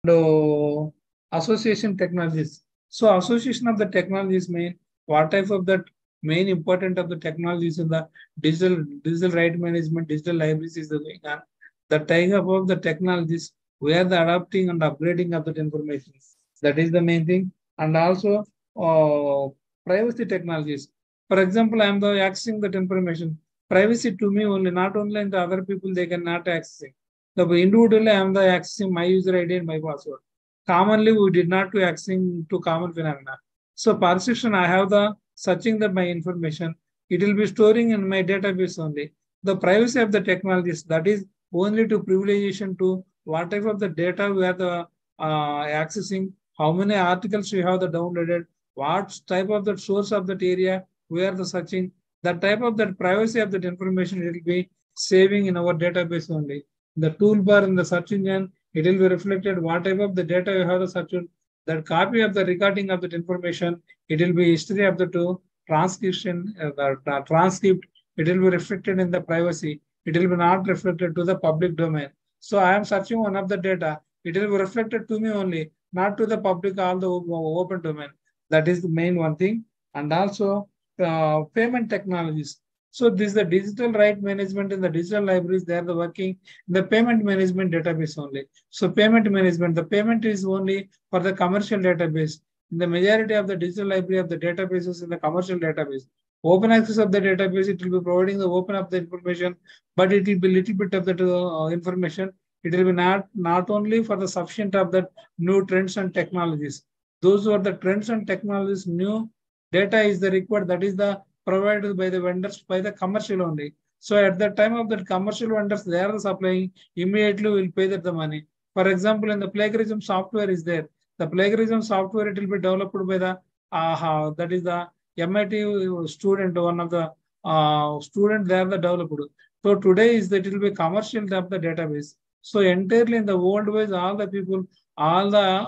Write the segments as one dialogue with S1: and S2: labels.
S1: And association technologies. So association of the technologies mean what type of that main important of the technologies in the digital right management, digital libraries is the going on. The type of the technologies where the adapting and upgrading of that information. That is the main thing. And also privacy technologies. For example, I am the accessing that information. Privacy to me only, not only in the other people they cannot access it. The individually, I am the accessing my user ID and my password. Commonly, we did not do accessing to common phenomena. So persistent, I have the searching that my information. It will be storing in my database only. The privacy of the technologies, that is only to privilegiation to what type of the data we are the accessing, how many articles we have the downloaded, what type of the source of that area we are the searching. The type of that privacy of that information it will be saving in our database only. The toolbar in the search engine, it will be reflected what type of the data you have the search. That copy of the recording of that information, it will be history of the two transcription, the transcript, it will be reflected in the privacy. It will be not reflected to the public domain. So I am searching one of the data. It will be reflected to me only, not to the public, all the open domain. That is the main one thing. And also payment technologies. So this is the digital right management in the digital libraries. They are the working in the payment management database only. So payment management, the payment is only for the commercial database. In the majority of the digital library of the databases in the commercial database, open access of the database, it will be providing the open of the information, but it will be little bit of the information. It will be not only for the sufficient of the new trends and technologies. Those who are the trends and technologies, new data is the required. That is the provided by the vendors by the commercial only. So at the time of the commercial vendors, they are supplying, immediately will pay that the money. For example, in the plagiarism software is there. The plagiarism software, it will be developed by the, that is the MIT student, one of the student, they are the developer. So today is that it will be commercial of the database. So entirely in the world ways, all the people, all the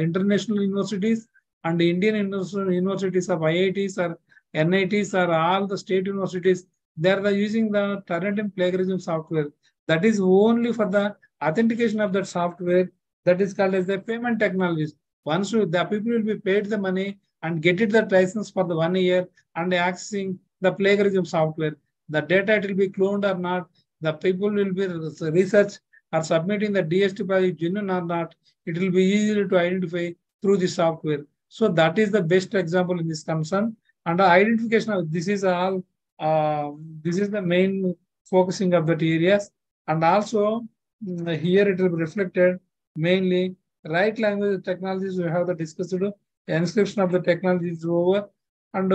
S1: international universities and the Indian universities of IITs or NITs or all the state universities, they are using the Turnitin plagiarism software. That is only for the authentication of that software. That is called as the payment technologies. Once the people will be paid the money and get it the license for the 1 year and accessing the plagiarism software. The data it will be cloned or not. The people will be research or submitting the DST project genuine or not. It will be easy to identify through the software. So that is the best example in this concern. And the identification of this is all, this is the main focusing of that areas. And also here it will be reflected mainly right language technologies. We have the discussed inscription of the technology is over. And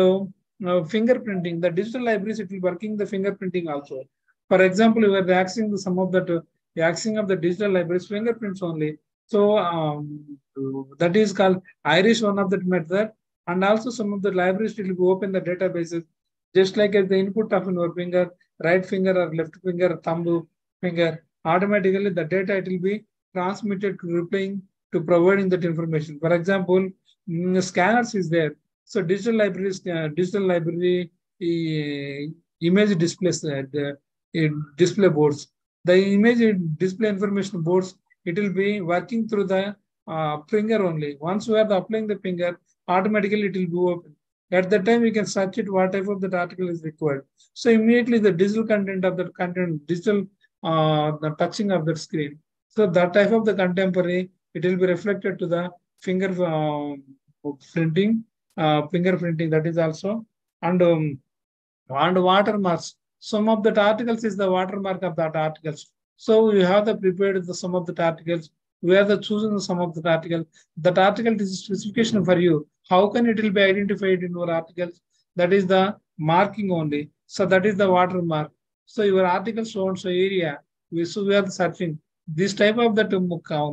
S1: fingerprinting, the digital libraries, it will working the fingerprinting also. For example, we are accessing the, some of that accessing of the digital libraries fingerprints only. So that is called Irish one of that method. And also some of the libraries will be open the databases, just like as the input of your finger, right finger or left finger, thumb finger, automatically the data it will be transmitted to replying to providing that information. For example, scanners is there. So digital libraries, digital library image displays, the display boards. The image display information boards, it will be working through the finger only. Once we are applying the finger, automatically it will go open. At that time, we can search it, what type of that article is required. So immediately the digital content of that content, digital the touching of that screen. So that type of the contemporary, it will be reflected to the fingerprinting, fingerprinting that is also. And watermarks. Some of that articles is the watermark of that articles. So you have the prepared the some of the articles. We are the choosing some of the article. That article is a specification for you. How can it will be identified in your articles? That is the marking only. So that is the watermark. So your article shown so area. So we are searching. This type of that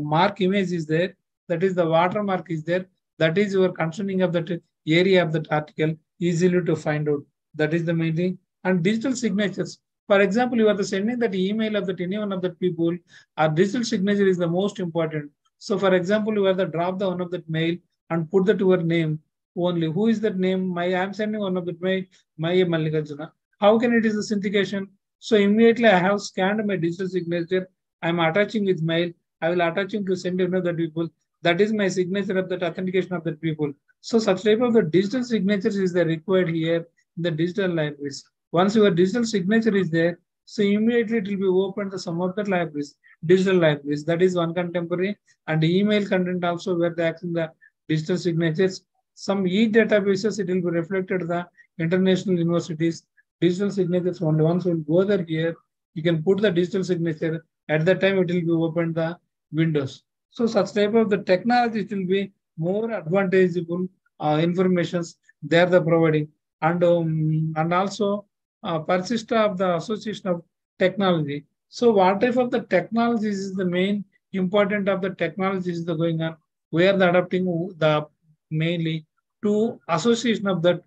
S1: mark image is there. That is the watermark is there. That is your concerning of that area of that article easily to find out. That is the main thing. And digital signatures. For example, you are sending that email of that any one of the people. Our digital signature is the most important. So, for example, you are the drop the one of that mail and put that your name only. Who is that name? I am sending one of that mail. My Mallikarjuna. How can it is the syndication? So immediately I have scanned my digital signature. I am attaching with mail. I will attaching to send that people. That is my signature of that authentication of that people. So such type of the digital signatures is the required here in the digital libraries. Once your digital signature is there, so immediately it will be opened to some of the libraries, digital libraries. That is one contemporary and email content also where they access the digital signatures. Some e-databases, it will be reflected the international universities, digital signatures only. Once you will go there here, you can put the digital signature. At that time, it will be open the windows. So such type of the technology, it will be more advantageable informations they are the providing. And also persist of the association of technology. So what type of the technologies is the main important of the technologies is the going on? We are the adapting the mainly to association of that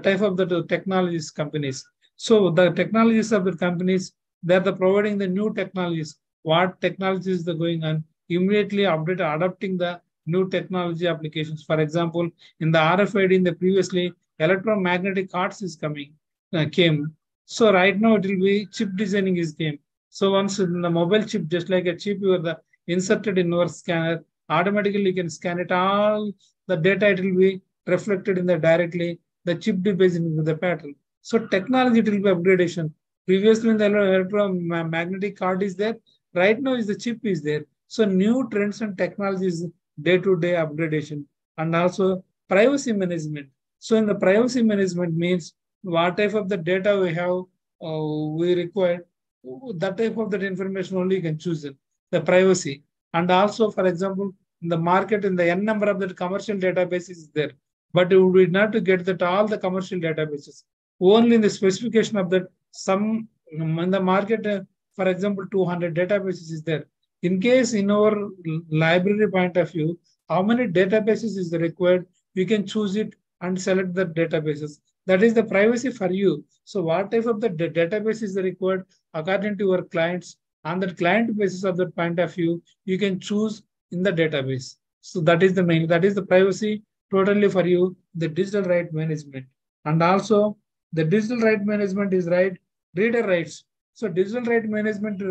S1: type of the technologies companies. So the technologies of the companies, they're the providing the new technologies. What technologies are going on? Immediately update, adapting the new technology applications. For example, in the RFID, in the previously electromagnetic cards is came. So right now it will be chip designing is came. So once in the mobile chip, just like a chip, you are the inserted in your scanner, automatically you can scan it all. The data it will be reflected in the directly the chip designing with the pattern. So technology it will be upgradation. Previously, in the electromagnetic card is there. Right now, is the chip is there. So new trends and technologies day-to-day upgradation and also privacy management. So in the privacy management means what type of the data we have, we require, that type of that information only you can choose it. The privacy. And also, for example, in the market, in the n number of the commercial databases is there. But you will not to get that all the commercial databases. Only in the specification of that some in the market, for example, 200 databases is there. In case in our library point of view, how many databases is required, you can choose it and select the databases. That is the privacy for you. So what type of the database is required according to your clients, on the client basis of that point of view, you can choose in the database. So that is the main, that is the privacy totally for you, the digital right management. And also the digital right management is reader rights. So digital right management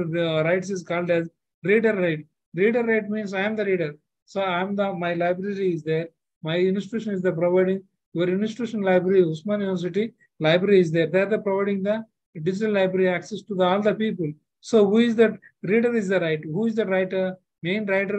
S1: rights is called as reader right. Reader right means I am the reader. So my library is there. My institution is the providing your institution library, Usman University library is there. They are the providing the digital library access to all the people. So who is that reader is the right? Who is the writer? Main writer,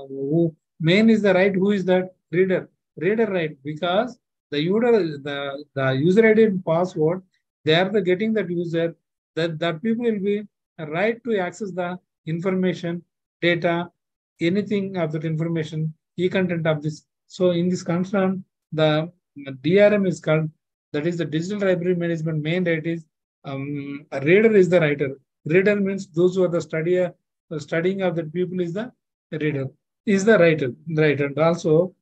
S1: who main is the right? Who is that reader? Reader right, because the user ID and password, they are the getting that user, that people will be right to access the information, data, anything of that information, e-content of this. So in this concern, the DRM is called, that is the digital library management. Main right is a reader is the writer. Reader means those who are the studying of the people is the reader, is the writer, right? And also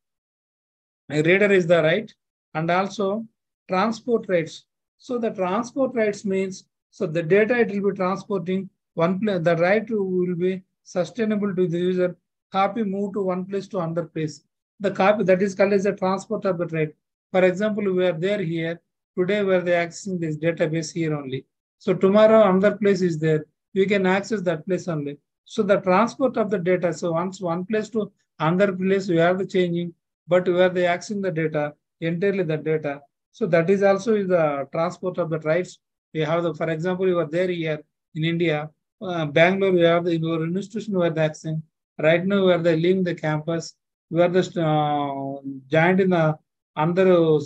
S1: a reader is the right, and also transport rights. So the transport rights means, so the data it will be transporting one place, the right will be sustainable to the user, copy move to one place to another place. The copy that is called as the transport of the right. For example, we are there here, today we are accessing this database here only. So tomorrow another place is there, we can access that place only. So the transport of the data, so once one place to another place, we are the changing, but we are the accessing the data, entirely the data. So that is also the transport of the rights. We have the, for example, you are there here in India, Bangalore, we have the your institution we are the accessing. Right now, we are the leaving the campus. We are the joined in the another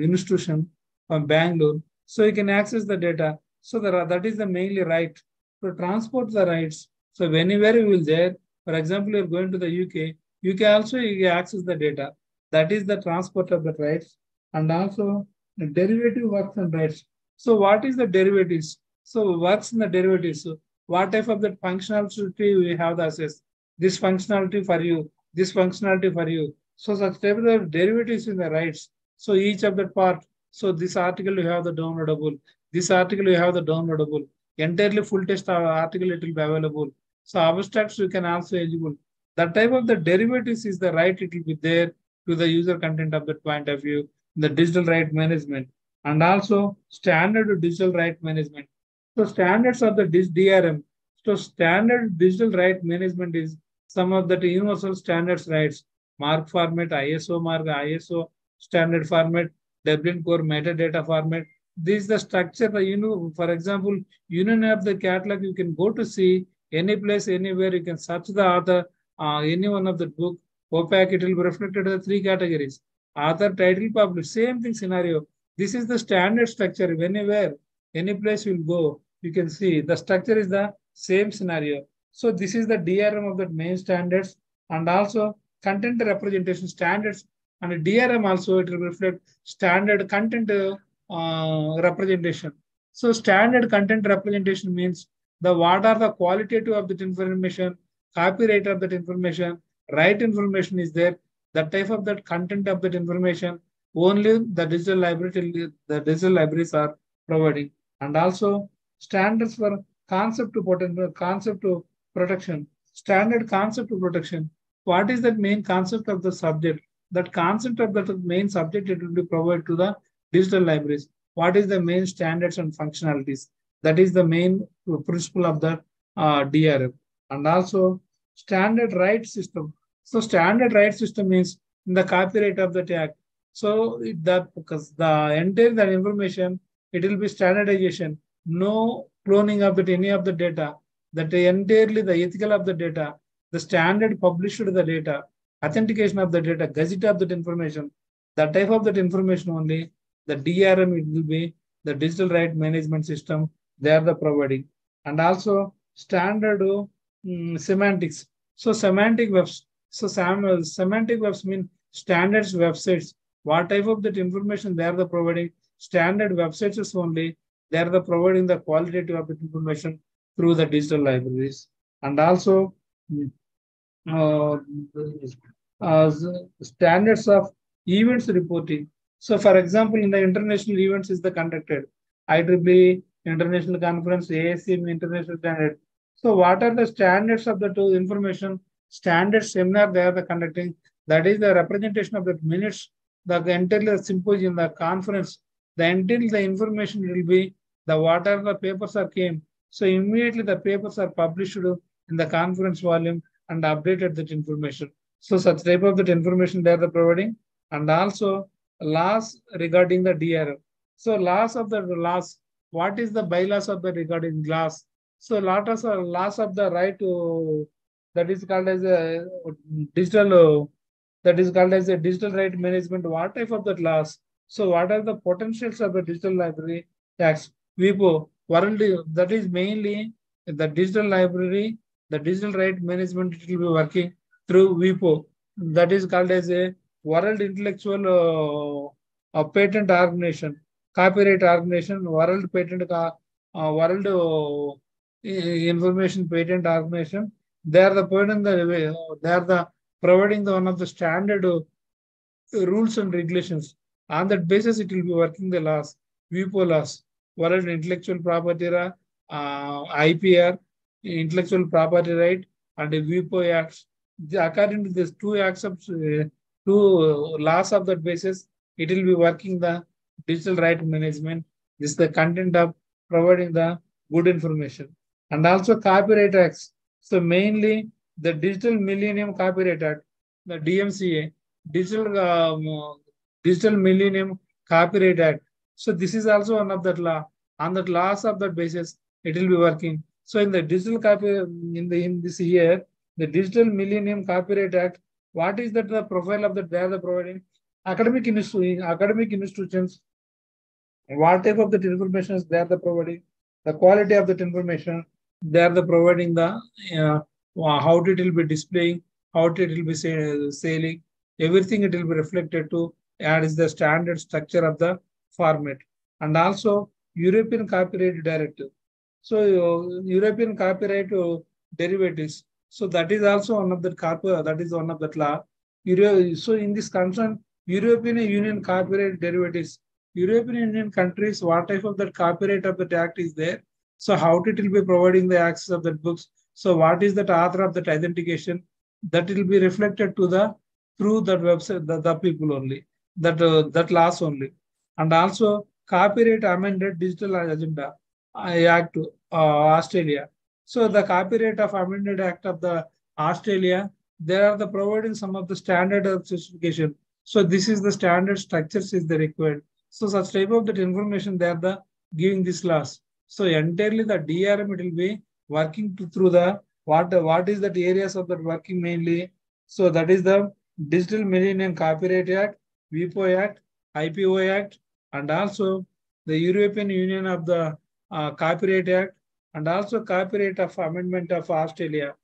S1: institution from Bangalore. So you can access the data. So that is the mainly right to transport the rights. So whenever you will there, for example, you are going to the UK, you can also access the data. That is the transport of the rights, and also the derivative works and rights. So what is the derivatives? So works in the derivatives. So what type of the functionality we have the access? This functionality for you, this functionality for you. So such type of derivatives in the rights. So each of that part. So this article you have the downloadable. This article you have the downloadable. Entirely full text article it will be available. So abstracts you can also eligible. That type of the derivatives is the right, it will be there to the user content of that point of view, the digital right management, and also standard digital right management. So standards of the DRM. So standard digital right management is some of the universal standards rights, mark format, ISO standard format, Dublin core metadata format. This is the structure. For example, union of the catalog, you can go to see any place, anywhere. You can search the author, any one of the book. OPAC, it will be reflected in the three categories. Author, title, publish. Same thing scenario. This is the standard structure. Whenever, any place you will go, you can see the structure is the same scenario. So this is the DRM of the main standards, and also content representation standards, and DRM also it will reflect standard content representation. So standard content representation means what are the qualitative of that information, copyright of that information, right information is there, the type of that content of that information, only the digital libraries are providing. And also standards for concept to protection. Standard concept to protection. What is the main concept of the subject? That concept of the main subject, it will be provided to the digital libraries. What is the main standards and functionalities? That is the main principle of the DRM. And also standard right system. So standard right system means in the copyright of the act. So because the entire information, it will be standardization. No cloning of any of the data. That entirely the ethical of the data, the standard published the data, authentication of the data, gazette of that information, the type of that information only, the DRM it will be the digital right management system, they are the providing. And also standard semantics. So semantic webs. So semantic webs mean standards websites. What type of that information they are the providing? Standard websites is only, they are the providing the qualitative of the information through the digital libraries. And also standards of events reporting. So for example, in the international events is the conducted, IEEE International Conference, ASM International Standard. So what are the standards of the two information? Standard seminar they are the conducting. That is the representation of the minutes, the entire symposium, the conference, the until the information will be the what are the papers are came. So immediately the papers are published in the conference volume and updated that information. So such type of that information they are providing. And also laws regarding the DRM. So laws of the laws, what is the bylaws of the regarding laws? So laws of the right to, that is called as a digital, that is called as a digital right management. What type of the laws? So what are the potentials of the digital library acts? WIPO, world, that is mainly the digital library, the digital right management, it will be working through WIPO. That is called as a World Intellectual Patent Organization, Copyright Organization, World Patent, World Information Patent Organization. They are the providing the one of the standard rules and regulations. On that basis, it will be working the laws, WIPO laws, World Intellectual Property, IPR, Intellectual Property Right, and WIPO Acts. According to these two acts of two laws of that basis, it will be working the digital right management. This is the content of providing the good information. And also copyright acts. So mainly the Digital Millennium Copyright Act, the DMCA, Digital Millennium Copyright Act. So this is also one of that law. On that laws of that basis, it will be working. So in the digital copy in this year, the Digital Millennium Copyright Act, what is that the profile of that they are the providing? Academic institutions, what type of that information they are the providing, the quality of that information, they are the providing the how it will be displaying, how it will be selling, everything it will be reflected to add is the standard structure of the format. And also European Copyright Directive. So European Copyright derivatives. So that is also one of the that is one of that law. So in this concern, European Union copyright derivatives, European Union countries, what type of that copyright of that act is there? So how it will be providing the access of that books? So what is that author of that authentication? That will be reflected to the through that website, the people only, that laws only. And also Copyright Amended Digital Agenda Act, Australia. So the Copyright of Amended Act of the Australia, they are the providing some of the standard of specification. So this is the standard structures is the required. So such type of that information they are the giving this laws. So entirely the DRM it will be working through the what is that areas of that working mainly. So that is the Digital Millennium Copyright Act, WIPO Act, IPO Act, and also the European Union of the Copyright Act, and also Copyright of Amendment of Australia.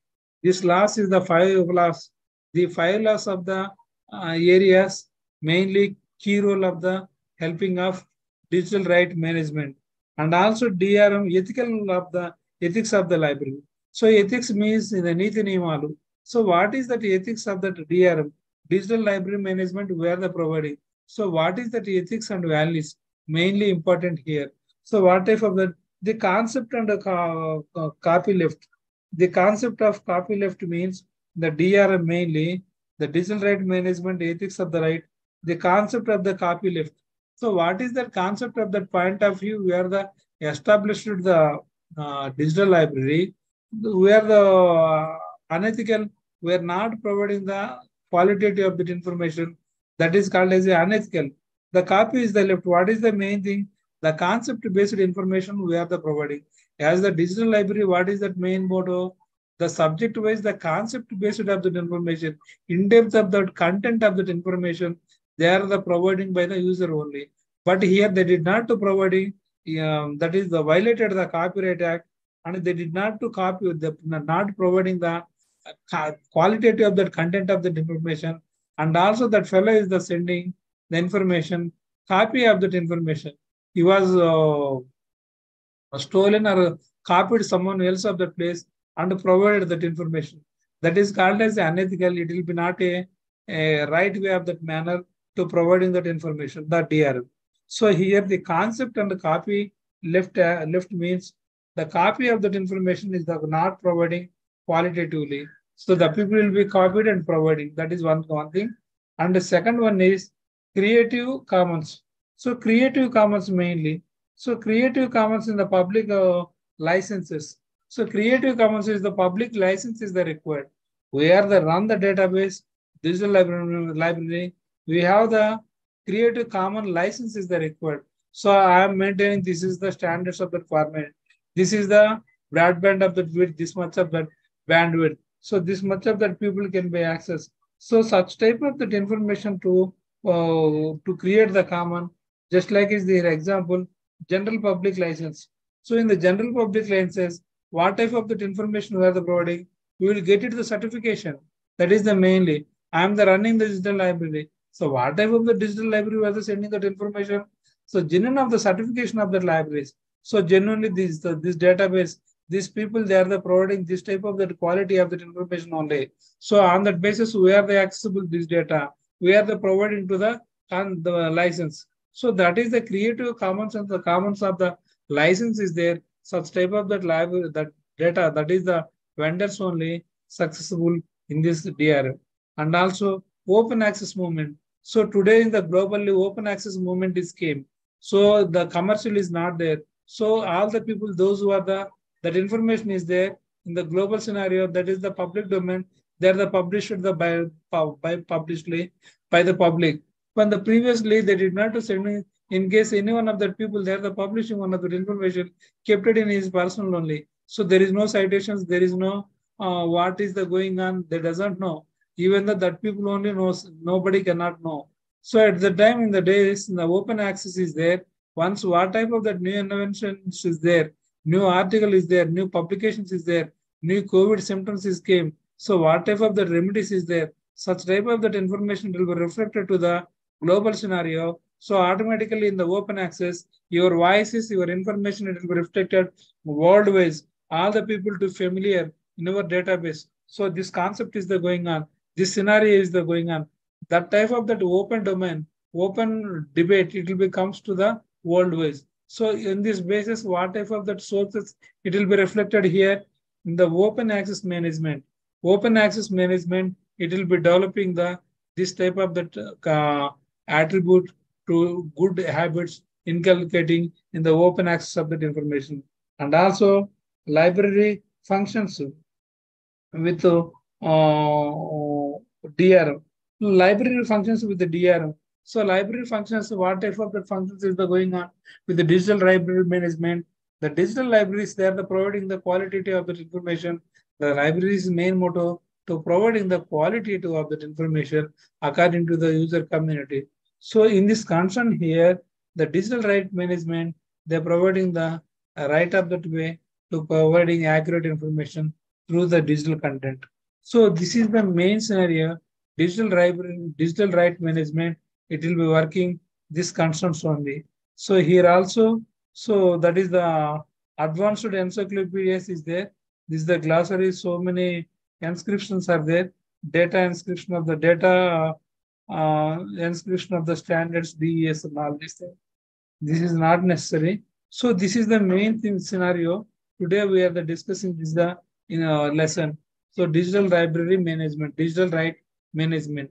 S1: This laws is the five laws. The five laws of the areas mainly key role of the helping of digital right management, and also DRM ethical of the ethics of the library. So ethics means in the Niti Niyamalu. So what is that ethics of the DRM? Digital library management we are the providing. So what is that ethics and values mainly important here? So what type of the concept and the copy left. The concept of copy left means the DRM mainly the digital right management ethics of the right. The concept of the copy left. So what is the concept of that point of view where the established the digital library, where the unethical, we are not providing the qualitative of that information. That is called as a unethical. The copy is the left. What is the main thing? The concept-based information we are the providing. As the digital library, what is that main motto? The subject-wise, the concept-based of that information, in depth of the content of that information, they are the providing by the user only. But here they did not to providing. That is the violated the Copyright Act, and they did not to copy the not providing the qualitative of that content of that information, and also that fellow is the sending the information copy of that information. He was stolen or copied someone else of that place and provided that information. That is called as unethical. It will be not a right way of that manner to providing that information, the DRM. So here the concept and the copy left means the copy of that information is not providing qualitatively. So the people will be copied and providing. That is one thing. And the second one is Creative Commons. So Creative Commons mainly. So Creative Commons in the public licenses. So Creative Commons is the public license is the required. We are the run the database, digital library. We have the Creative Commons license is the required. So I am maintaining this is the standards of the format. This is the broadband of the width, this much of that bandwidth. So this much of that people can be accessed. So such type of that information to create the common, just like is the example, general public license. So in the general public licenses, what type of that information we are the providing, we will get it the certification. That is the mainly. I am the running the digital library. So what type of the digital library we are the sending that information? So genuine of the certification of the libraries. So genuinely this database, these people they are the providing this type of the quality of that information only. So on that basis, we are the accessible this data. We are the providing to the license. So that is the Creative Commons and the commons of the license is there. Such type of that library, that data, that is the vendors only successful in this DRM. And also open access movement. So today in the globally open access movement is came. So the commercial is not there. So all the people, those who are that information is there in the global scenario, that is the public domain. They are the published by publicly by the public. When the previously they did not send in case any one of the people they are the publishing one of the information kept it in his personal only. So there is no citations, there is no what is the going on. They doesn't know. Even that people only knows, nobody cannot know. So at the time in the days, the open access is there. Once what type of that new inventions is there, new article is there, new publications is there, new COVID symptoms is came. So what type of the remedies is there? Such type of that information will be reflected to the global scenario. So automatically in the open access, your voices, your information, it will be reflected worldwide. All the people to familiar in our database. So this concept is the going on. This scenario is the going on. That type of that open domain, open debate, it will be comes to the worldwide. So in this basis, what type of that sources, it will be reflected here in the open access management. Open access management, it will be developing this type of that attribute to good habits inculcating in the open access of that information. And also library functions with DRM. Library functions with the DRM. So library functions, what type of the functions is the going on with the digital library management? The digital libraries, they are the providing the quality of the information. The library's main motto to providing the quality of that information according to the user community. So in this concern here, the digital right management, they're providing the right of that way to providing accurate information through the digital content. So this is the main scenario. Digital right management, it will be working this concerns only. So here also, so that is the advanced encyclopedias is there. This is the glossary, so many inscriptions are there. Data inscription of the data, inscription of the standards, DES and all this thing. This is not necessary. So this is the main thing scenario. Today we are discussing this in a lesson. So digital library management, digital right management.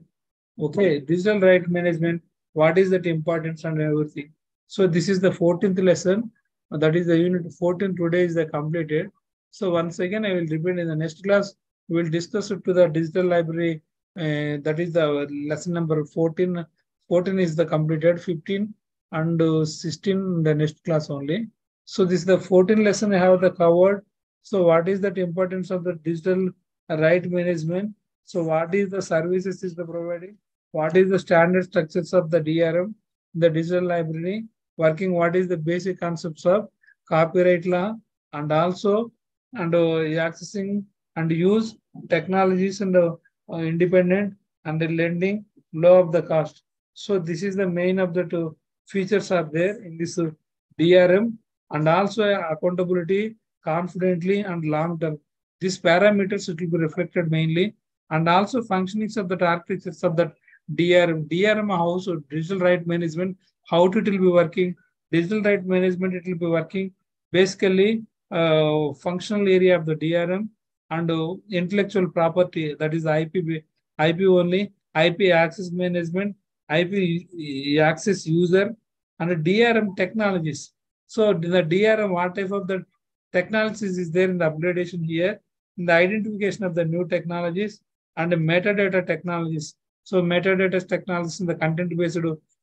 S1: Okay, digital right management. What is that importance and everything? So this is the 14th lesson. That is the unit 14. Today is the completed. So once again, I will repeat in the next class. We will discuss it to the digital library. That is the lesson number 14. 14 is the completed. 15 and 16 the next class only. So this is the 14th lesson I have the covered. So what is that importance of the digital right management? So what is the services is the providing? What is the standard structures of the DRM, the digital library, working what is the basic concepts of copyright law and also accessing and use technologies and independent and the lending low of the cost. So this is the main of the two features are there in this DRM and also accountability confidently and long term. These parameters it will be reflected mainly and also functionings of the architectures of the DRM house or digital right management, how it will be working. Digital right management, it will be working basically functional area of the DRM and intellectual property, that is IP only, IP access management, IP access user, and DRM technologies. So the DRM, what type of the technologies is there in the upgradation here, in the identification of the new technologies and the metadata technologies. So metadata technologies in the content-based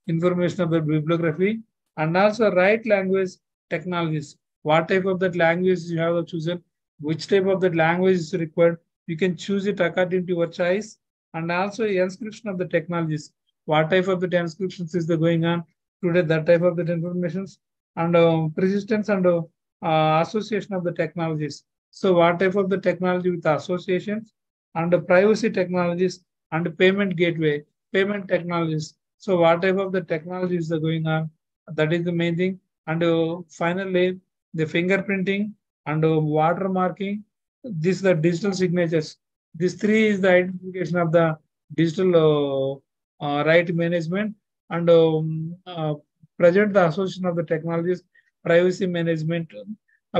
S1: information of the bibliography and also right language technologies. What type of that language you have chosen, which type of that language is required, you can choose it according to your choice and also inscription of the technologies. What type of the transcriptions is the going on today, that type of the informations and persistence and association of the technologies. So what type of the technology with associations and the privacy technologies and payment gateway, payment technologies. So what type of the technologies are going on? That is the main thing. And finally, the fingerprinting and watermarking. This the digital signatures. These three is the identification of the digital right management and present the association of the technologies, privacy management,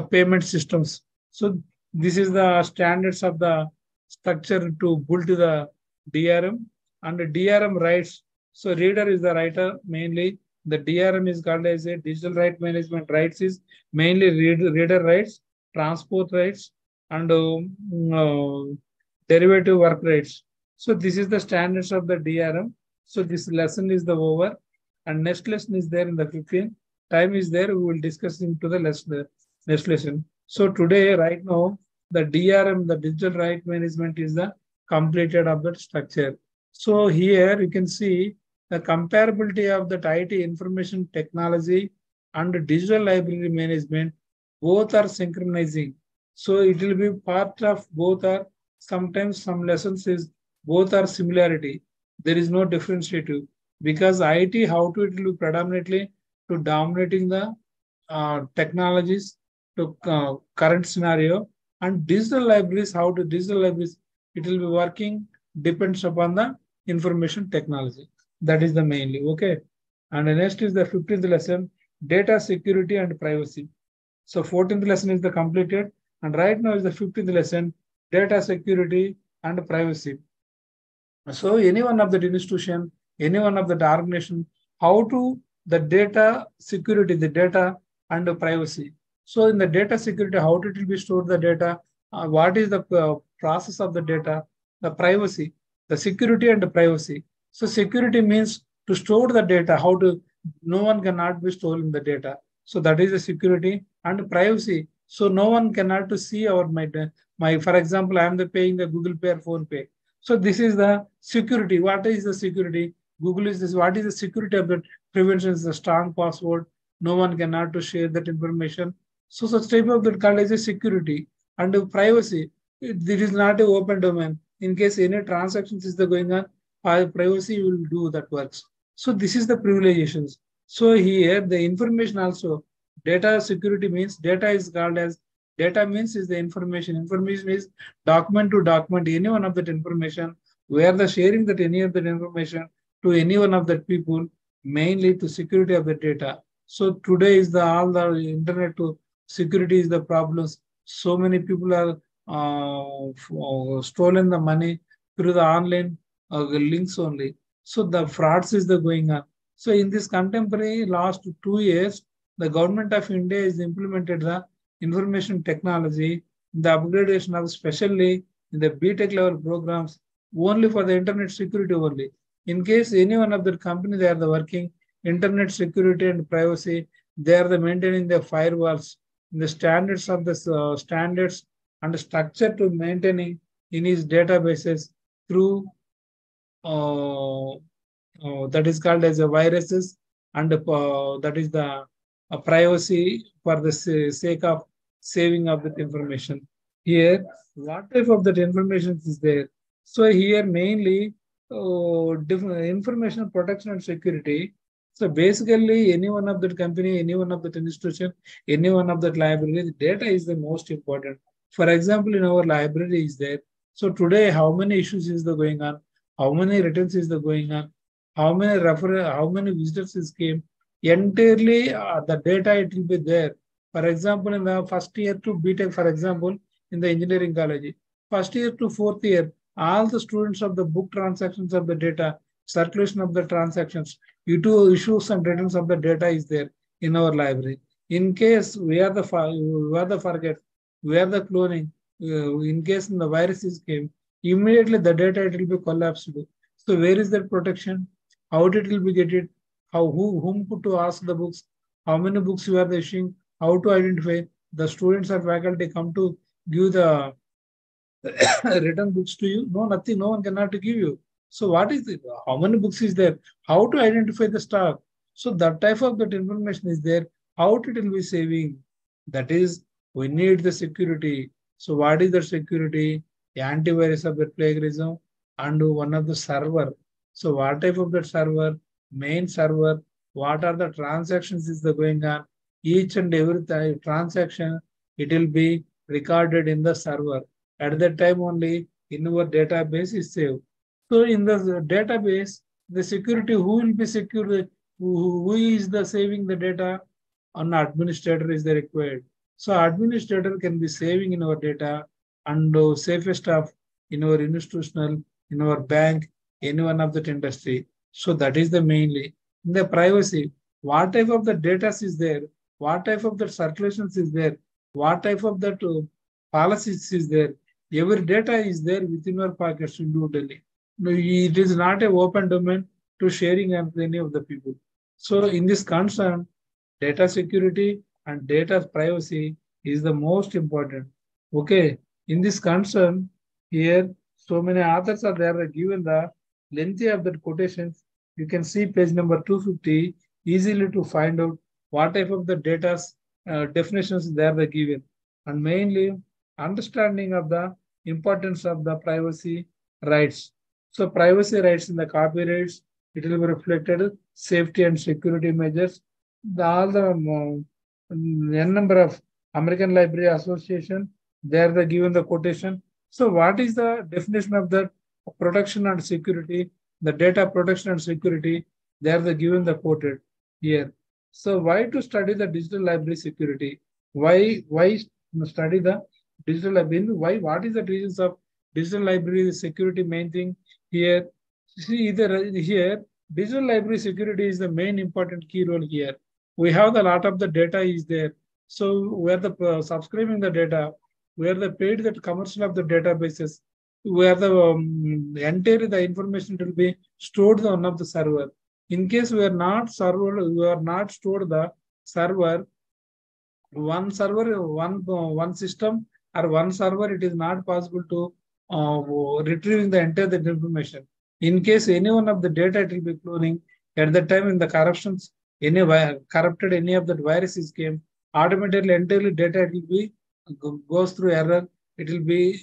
S1: payment systems. So this is the standards of the structure to build to the DRM and the DRM rights. So reader is the writer mainly. The DRM is called as a digital right management rights is mainly reader rights, transport rights, and derivative work rights. So this is the standards of the DRM. So this lesson is the over and next lesson is there in the 15th. Time is there. We will discuss into the next lesson. So today, right now, the DRM, the digital right management is the completed of that structure. So here you can see the comparability of the IT information technology and digital library management, both are synchronizing. So it will be part of both are sometimes some lessons is both are similarity. There is no differentiative because IT, how to it will be predominantly to dominating the technologies to current scenario and digital libraries, how to digital libraries, it will be working depends upon the information technology. That is the mainly, okay. And the next is the 15th lesson, data security and privacy. So 14th lesson is the completed and right now is the 15th lesson, data security and privacy. So any one of the institution, any one of the organization, how to the data security, the data and the privacy. So in the data security, how it will be stored the data, what is the process of the data, the privacy, the security and the privacy. So security means to store the data, how to, no one cannot be stolen the data. So that is the security and privacy. So no one cannot to see our my for example, I am the paying the Google Pay or Phone Pay. So this is the security. What is the security? Google is this. What is the security of the prevention is the strong password. No one cannot to share that information. So such type of that called as a security and privacy. It is not an open domain. In case any transactions is the going on, privacy will do that works. So this is the privileges. So here the information also, data security means data is called as, data means is the information. Information is document to document, any one of that information, where the sharing that any of that information to any one of that people, mainly to security of the data. So today is the all the internet to security is the problems. So many people are stolen the money through the online links only. So the frauds is the going on. So in this contemporary last 2 years, the government of India has implemented the information technology, the upgradation of especially in the BTech level programs only for the internet security only. In case any one of the company they are the working internet security and privacy, they are the maintaining the firewalls, the standards of the standards and structure to maintaining in his databases through that is called as a viruses and that is the privacy for the sake of saving of that information. Here, what type of that information is there? So here mainly different information protection and security. So basically, any one of that company, any one of that institution, any one of that library, the data is the most important. For example, in our library is there. So today, how many issues is the going on? How many returns is the going on? How many how many visitors is came? Entirely the data it will be there. For example, in the first year to BTech, for example, in the engineering college, first year to fourth year, all the students of the book transactions of the data, circulation of the transactions, issues and returns of the data is there in our library. In case we are the forget, we are the cloning, in case the viruses came, immediately the data it will be collapsed. So where is that protection? How it will be get it? How whom to ask the books? How many books you are issuing? How to identify the students or faculty come to give the written books to you? No, nothing. No one cannot give you. So what is it? How many books is there? How to identify the stock? So that type of that information is there. How it will be saving? That is, we need the security. So what is the security? Antivirus of the plagiarism and one of the server. So what type of that server? Main server. What are the transactions is the going on? Each and every transaction, it will be recorded in the server. At that time only in our database is saved. So in the database, the security, who will be secure? Who is the saving the data? An administrator is the required. So administrator can be saving in our data and safest of in our institutional, in our bank, any one of that industry. So that is the mainly. In the privacy, what type of the data is there? What type of the circulations is there? What type of that policies is there? Every data is there within your pockets individually. It is not an open domain to sharing with any of the people. So in this concern, data security and data privacy is the most important. Okay. In this concern, here, so many authors are there given the lengthy of the quotations. You can see page number 250 easily to find out what type of the data definitions they are given. And mainly understanding of the importance of the privacy rights. So privacy rights in the copyrights, it will be reflected safety and security measures. All the n number of American Library Association, they are given the quotation. So what is the definition of the protection and security, the data protection and security? They are given the quoted here. So why to study the digital library security? Why study the digital library? Why? What is the reasons of digital library security? Main thing here. See here, digital library security is the main important key role here. We have the lot of the data is there. So where the subscribing the data, where the paid that commercial of the databases, where the entirely the information will be stored on one of the server. In case we are not stored the server, one system or one server, it is not possible to retrieving the entire that information. In case any one of the data it will be cloning, at the time in the corruptions, corrupted any of that viruses came, automatically entirely data it will be goes through error. It will be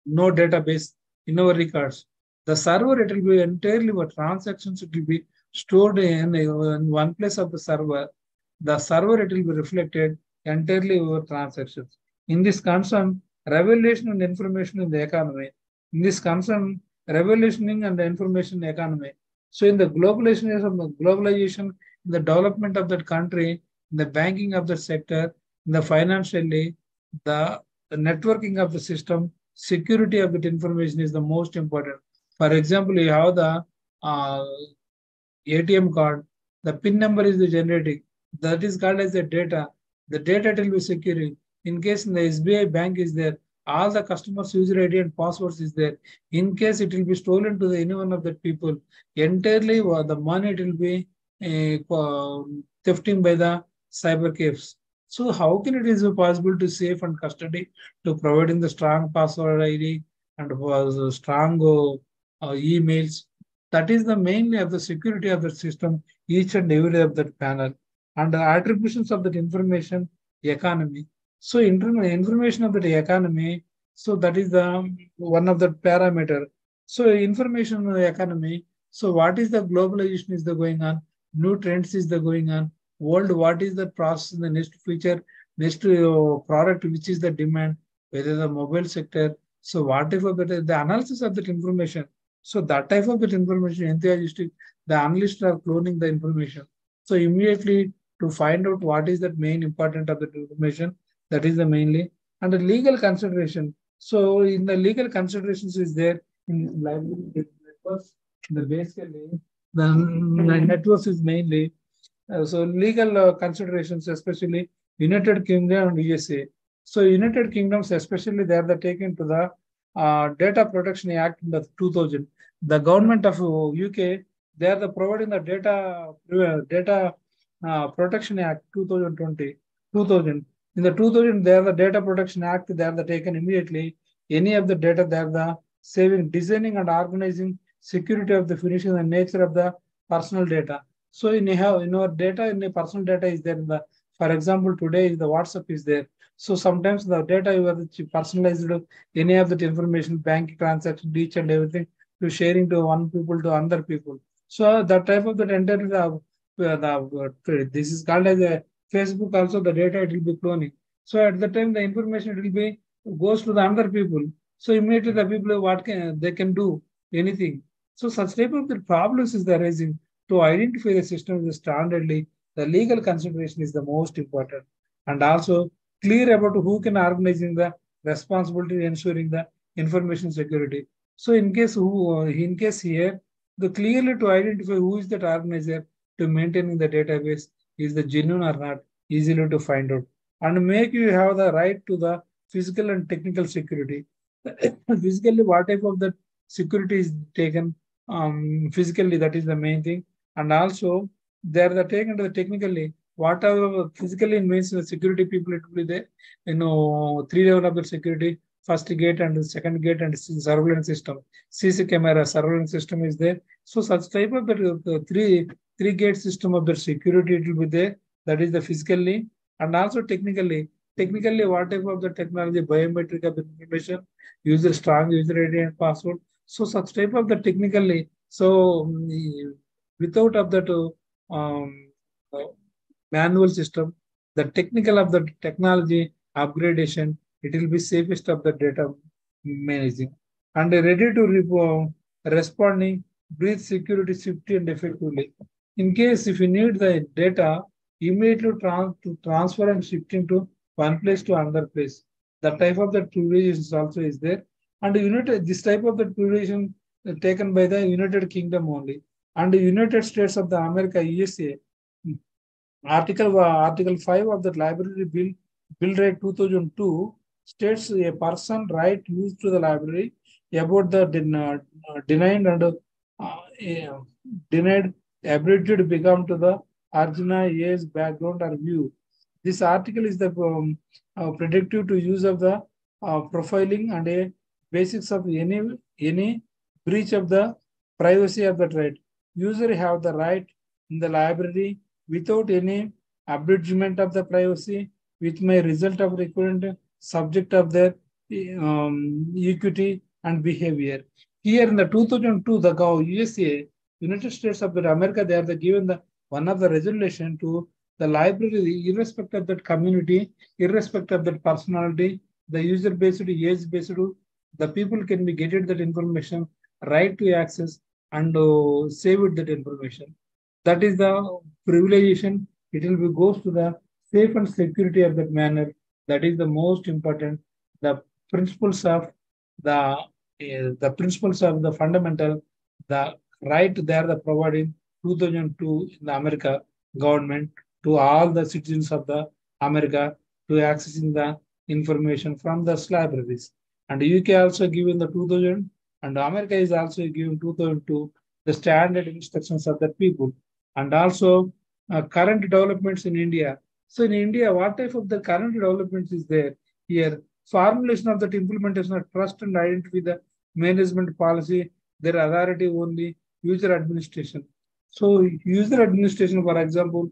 S1: no database in our records. The server it will be entirely what transactions it will be stored in one place of the server. The server it will be reflected entirely over transactions. In this concern, revolution and information in the economy. In this concern, revolutioning and the information economy. So in the globalization, in the development of that country, in the banking of the sector, in the financially, the networking of the system, security of that information is the most important. For example, you have the ATM card, the PIN number is the generating. That is called as the data. The data will be securing. In case in the SBI bank is there, all the customers' user ID and passwords is there. In case it will be stolen to the any one of the people, entirely the money it will be thefting by the cyber caves. So how can it is possible to save and custody to providing the strong password ID and strong emails? That is the mainly of the security of the system, each and every of that panel, and the attributions of that information economy. So information of the economy, so that is the one of the parameter. So information economy, so what is the globalization is the going on, new trends is the going on, world what is the process in the next feature, next product which is the demand, whether the mobile sector, so whatever the analysis of that information. So that type of that information, enthusiastic, the analysts are cloning the information. So immediately to find out what is the main important of the information, that is the mainly. And the legal consideration. So in the legal considerations is there in library networks, the basically the networks is mainly so legal considerations, especially United Kingdom and USA. So United Kingdoms, especially they are taken to the Data Protection Act in the 2000. The government of UK, they are providing the data Protection Act 2020, 2000. In the 2000, they are the Data Protection Act, they are taken immediately. Any of the data, they are the saving, designing and organizing security of the finishing and nature of the personal data. So in our data, in the personal data is there in the, for example, today the WhatsApp is there. So sometimes the data you have personalized any of that information, bank transaction, each and everything to sharing to one people to other people. So that type of the entire this is called as a Facebook. Also the data it will be cloning. So at the time the information it will be goes to the other people. So immediately the people what can they can do anything. So such type of the problems is arising. To identify the system standardly, the legal consideration is the most important, and also clear about who can organizing the responsibility ensuring the information security. So in case here, the clearly to identify who is that organizer to maintaining the database is the genuine or not easily to find out, and make you have the right to the physical and technical security. Physically, what type of the security is taken physically, that is the main thing. And also, they are the taken to the technically, whatever physically means the security people, it will be there. 3 level of the security, first gate and the second gate and surveillance system. CC camera surveillance system is there. So such type of the three gate system of the security, it will be there. That is the physically and also technically. Technically, what type of the technology, biometric of the information, strong user ID and password. So such type of the technically. So without of that uh, manual system, the technical of the technology upgradation, it will be safest of the data managing and ready to responding, breathe security safety and effectively. In case if you need the data, immediately to transfer and shifting to one place to another place. The type of the privilege also is there. And this type of the privilege taken by the United Kingdom only. And the United States of the America, USA, Article 5 of the Library Bill Rate 2002 states a person right use to the library about the denied and denied ability to become to the Arjuna AS background or view. This article is the predictive to use of the profiling and a basics of any breach of the privacy of the right. User have the right in the library without any abridgment of the privacy, which may result of recurrent subject of their equity and behavior. Here in the 2002, the USA, United States of America, they are given the one of the resolution to the library, irrespective of that community, irrespective of that personality, the user-based, age-based, the people can be getting that information, right to access and save it that information. That is the privilegation. It will be goes to the safe and security of that manner. That is the most important. The principles of the principles of the fundamental, the right there the providing 2002 in the America government to all the citizens of the America to accessing the information from the libraries. And UK also given the 2000 and America is also given 2002 the standard instructions of the people. And also current developments in India. So in India, what type of the current developments is there here? Formulation of that implementation of trust and identity, the management policy, their authority only, user administration. So user administration, for example,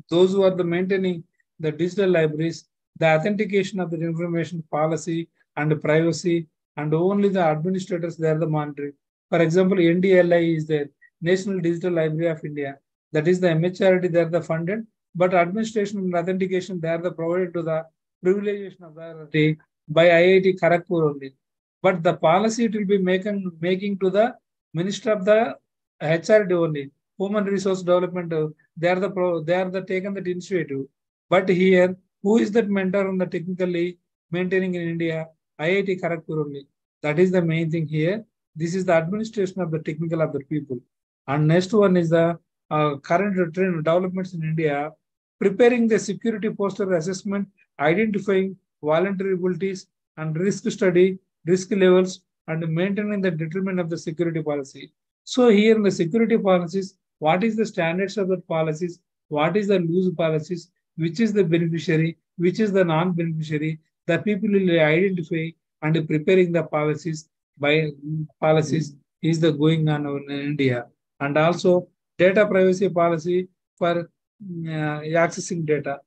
S1: those who are the maintaining the digital libraries, the authentication of the information policy and privacy, and only the administrators, they are the monitoring. For example, NDLI is there, National Digital Library of India. That is the MHRD, they are the funded, but administration and authentication, they are the provided to the privilegation authority by IIT Kharagpur only. But the policy it will be making to the Minister of the HRD only, Human Resource Development. They are the taken that initiative. But here, who is that mentor on the technically maintaining in India? IIT Kharagpur only. That is the main thing here. This is the administration of the technical of the people. And next one is the current trend developments in India, preparing the security posture assessment, identifying vulnerabilities and risk study, risk levels, and maintaining the determinant of the security policy. So here in the security policies, what is the standards of the policies? What is the loose policies? Which is the beneficiary? Which is the non-beneficiary? The people will identify and preparing the policies by policies is the going on in India. And also data privacy policy for accessing data.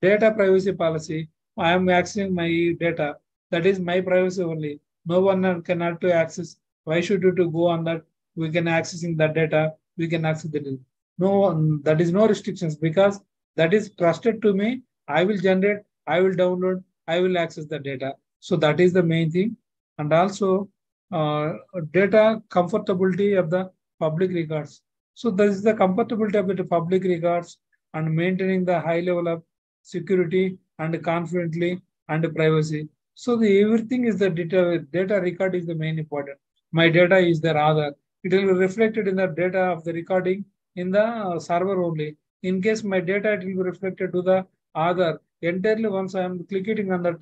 S1: Data privacy policy, I am accessing my data. That is my privacy only. No one cannot to access. Why should you to go on that? We can accessing that data. We can access the data. No, that is no restrictions because that is trusted to me. I will generate, I will download, I will access the data. So that is the main thing. And also data comfortability of the public records. So this is the comfortability of the public records and maintaining the high level of security and confidently and privacy. So everything is the data record is the main important. My data is the Aadhaar. It will be reflected in the data of the recording in the server only. In case my data, it will be reflected to the Aadhaar. Entirely once I am clicking on that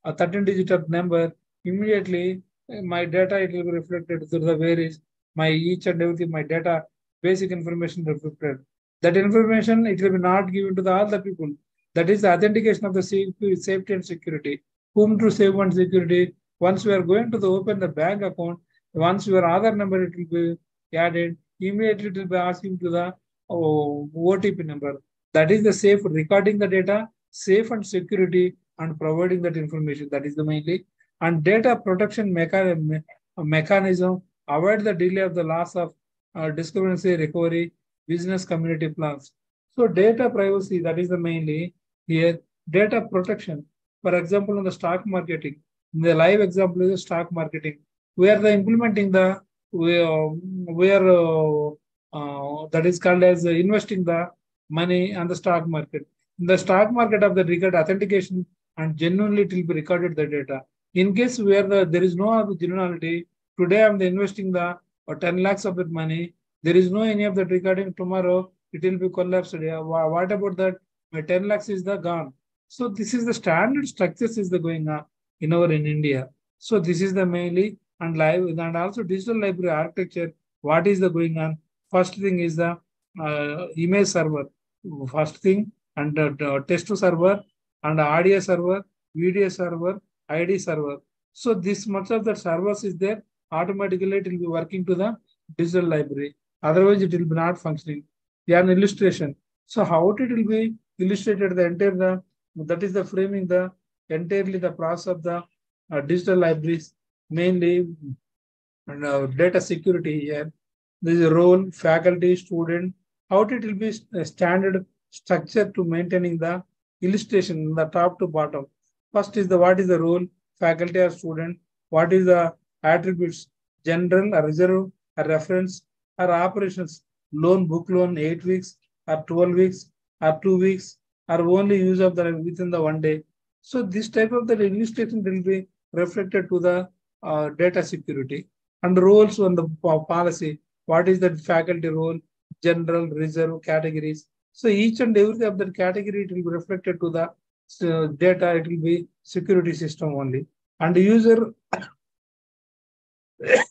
S1: 13-digit number, immediately my data, it will be reflected to the where is my each and everything, my data, basic information reflected. That information, it will be not given to all the people. That is the authentication of the safety and security. Whom to save and security. Once we are going to open the bank account, once your Aadhaar number, it will be added. Immediately, it will be asking to the OTP number. That is the safe recording the data, safe and security, and providing that information. That is the mainly. And data protection mechanism, avoid the delay of the loss of discrepancy recovery, business community plans. So data privacy, that is the mainly here. Data protection. For example, in the stock marketing, in the live example is the stock marketing. We are implementing the, that is called as investing the money on the stock market. In the stock market of the record authentication and genuinely it will be recorded the data. In case where there is no genuinity, today I'm investing the 10 lakhs of that money, there is no any of that recording, tomorrow it will be collapsed. What about that? My 10 lakhs is the gone. So this is the standard structures is the going on. in India. So this is the mainly and live and also digital library architecture. What is the going on? First thing is the image server. First thing and text server and audio server, video server, ID server. So this much of the servers is there. Automatically it will be working to the digital library. Otherwise it will be not functioning. Yeah, an illustration. So how it will be illustrated the entire that is the framing the entirely the process of the digital libraries, mainly data security here. There is a role, faculty, student, how it will be a standard structure to maintaining the illustration the top to bottom. First is the what is the role, faculty or student, what is the attributes, general, a reserve, a reference, or operations, loan, book loan, 8 weeks, or 12 weeks, or 2 weeks, or only use of the within the 1 day. So this type of the illustration will be reflected to the data security and roles on the policy. What is the faculty role, general, reserve, categories. So each and every of that category, it will be reflected to the data. It will be security system only. And user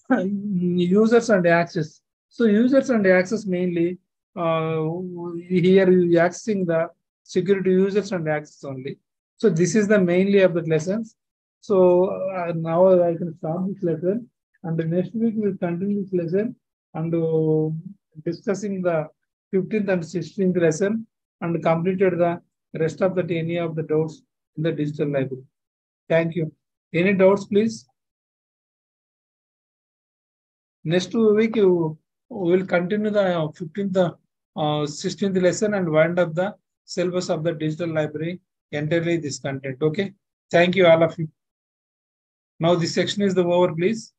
S1: users and access. So users and access mainly here you accessing the security users and access only. So this is the mainly of the lessons. So now I can stop this lesson, and the next week we'll continue this lesson and discussing the 15th and 16th lesson and completed the rest of the any of the doubts in the digital library. Thank you. Any doubts, please? Next week we will continue the 15th, 16th lesson and wind up the syllabus of the digital library entirely this content. Okay. Thank you all of you. Now this section is the over, please.